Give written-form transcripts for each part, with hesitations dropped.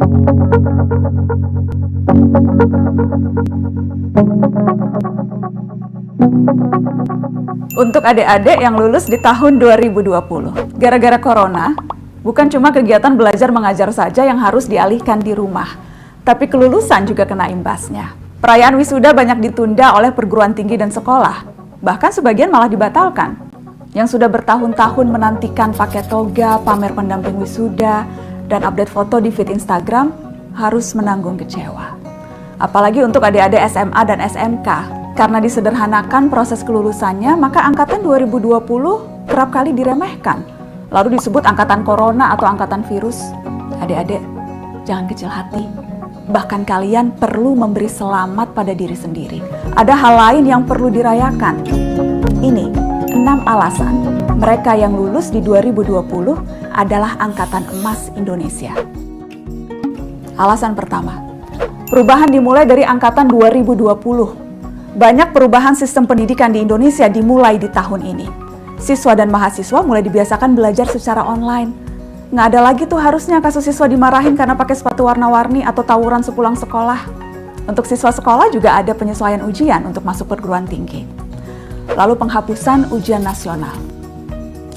Untuk adik-adik yang lulus di tahun 2020, gara-gara corona, bukan cuma kegiatan belajar mengajar saja yang harus dialihkan di rumah, tapi kelulusan juga kena imbasnya. Perayaan wisuda banyak ditunda oleh perguruan tinggi dan sekolah, bahkan sebagian malah dibatalkan. Yang sudah bertahun-tahun menantikan pakai toga, pamer pendamping wisuda, dan update foto di feed Instagram, harus menanggung kecewa. Apalagi untuk adik-adik SMA dan SMK. Karena disederhanakan proses kelulusannya, maka angkatan 2020 kerap kali diremehkan. Lalu disebut angkatan corona atau angkatan virus. Adik-adik, jangan kecil hati. Bahkan kalian perlu memberi selamat pada diri sendiri. Ada hal lain yang perlu dirayakan. Ini 6 alasan mereka yang lulus di 2020 adalah angkatan emas Indonesia. Alasan pertama, perubahan dimulai dari angkatan 2020. Banyak perubahan sistem pendidikan di Indonesia dimulai di tahun ini. Siswa dan mahasiswa mulai dibiasakan belajar secara online. Nggak ada lagi tuh harusnya kasus siswa dimarahin karena pakai sepatu warna-warni atau tawuran sepulang sekolah. Untuk siswa sekolah juga ada penyesuaian ujian untuk masuk perguruan tinggi. Lalu penghapusan ujian nasional.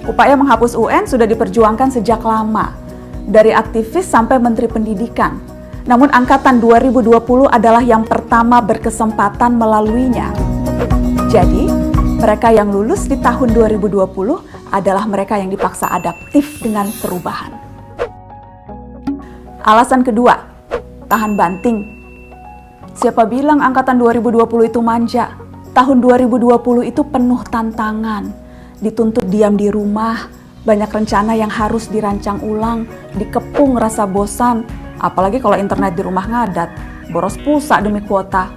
Upaya menghapus UN sudah diperjuangkan sejak lama, dari aktivis sampai Menteri Pendidikan. Namun angkatan 2020 adalah yang pertama berkesempatan melaluinya. Jadi, mereka yang lulus di tahun 2020 adalah mereka yang dipaksa adaptif dengan perubahan. Alasan kedua, tahan banting. Siapa bilang angkatan 2020 itu manja? Tahun 2020 itu penuh tantangan, dituntut diam di rumah, banyak rencana yang harus dirancang ulang, dikepung rasa bosan, apalagi kalau internet di rumah ngadat, boros pulsa demi kuota.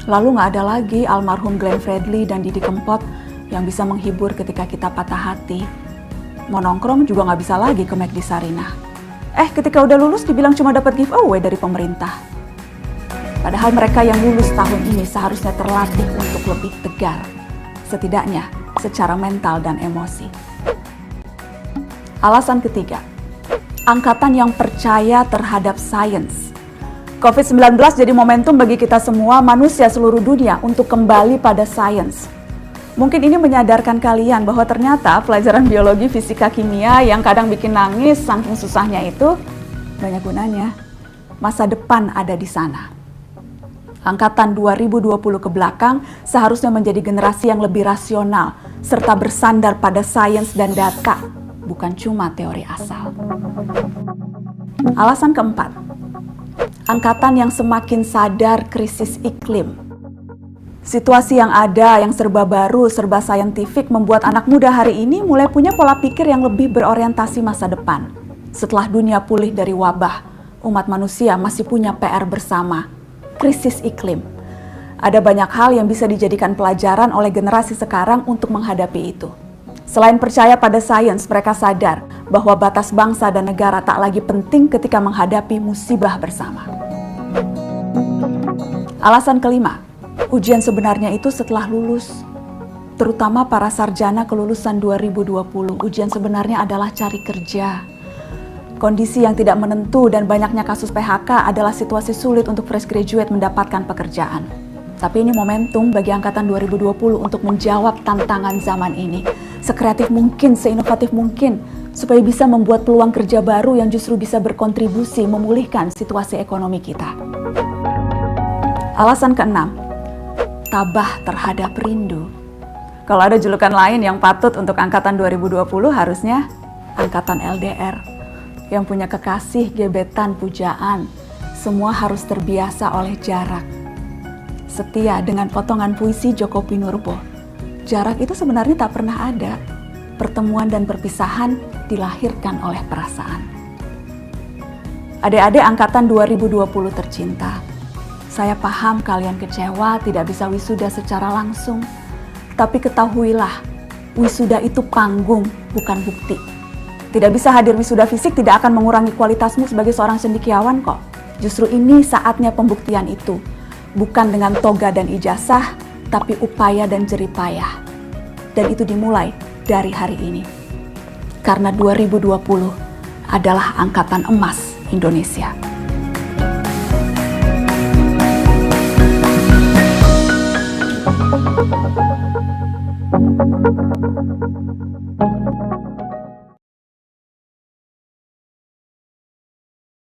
Lalu nggak ada lagi almarhum Glenn Fredly dan Didi Kempot yang bisa menghibur ketika kita patah hati. Mau nongkrong juga nggak bisa lagi ke McD Sarinah. Ketika udah lulus dibilang cuma dapat giveaway dari pemerintah. Padahal mereka yang lulus tahun ini seharusnya terlatih untuk lebih tegar, setidaknya secara mental dan emosi. Alasan ketiga, angkatan yang percaya terhadap sains. COVID-19 jadi momentum bagi kita semua manusia seluruh dunia untuk kembali pada sains. Mungkin ini menyadarkan kalian bahwa ternyata pelajaran biologi, fisika, kimia yang kadang bikin nangis saking susahnya itu banyak gunanya. Masa depan ada di sana. Angkatan 2020 ke belakang seharusnya menjadi generasi yang lebih rasional serta bersandar pada sains dan data, bukan cuma teori asal. Alasan keempat, angkatan yang semakin sadar krisis iklim. Situasi yang ada, yang serba baru, serba saintifik membuat anak muda hari ini mulai punya pola pikir yang lebih berorientasi masa depan. Setelah dunia pulih dari wabah, umat manusia masih punya PR bersama, krisis iklim. Ada banyak hal yang bisa dijadikan pelajaran oleh generasi sekarang untuk menghadapi itu. Selain percaya pada sains, mereka sadar bahwa batas bangsa dan negara tak lagi penting ketika menghadapi musibah bersama. Alasan kelima, ujian sebenarnya itu setelah lulus. Terutama para sarjana kelulusan 2020, ujian sebenarnya adalah cari kerja. Kondisi yang tidak menentu dan banyaknya kasus PHK adalah situasi sulit untuk fresh graduate mendapatkan pekerjaan. Tapi ini momentum bagi angkatan 2020 untuk menjawab tantangan zaman ini. Sekreatif mungkin, seinovatif mungkin, supaya bisa membuat peluang kerja baru yang justru bisa berkontribusi memulihkan situasi ekonomi kita. Alasan keenam, tabah terhadap rindu. Kalau ada julukan lain yang patut untuk angkatan 2020 harusnya angkatan LDR. Yang punya kekasih, gebetan, pujaan, semua harus terbiasa oleh jarak. Setia dengan potongan puisi Djoko Pinurbo. Jarak itu sebenarnya tak pernah ada. Pertemuan dan perpisahan dilahirkan oleh perasaan. Adik-adik angkatan 2020 tercinta, saya paham kalian kecewa tidak bisa wisuda secara langsung. Tapi ketahuilah, wisuda itu panggung, bukan bukti. Tidak bisa hadir wisuda fisik tidak akan mengurangi kualitasmu sebagai seorang cendekiawan kok. Justru ini saatnya pembuktian itu. Bukan dengan toga dan ijazah, tapi upaya dan jeripayah. Dan itu dimulai dari hari ini. Karena 2020 adalah angkatan emas Indonesia.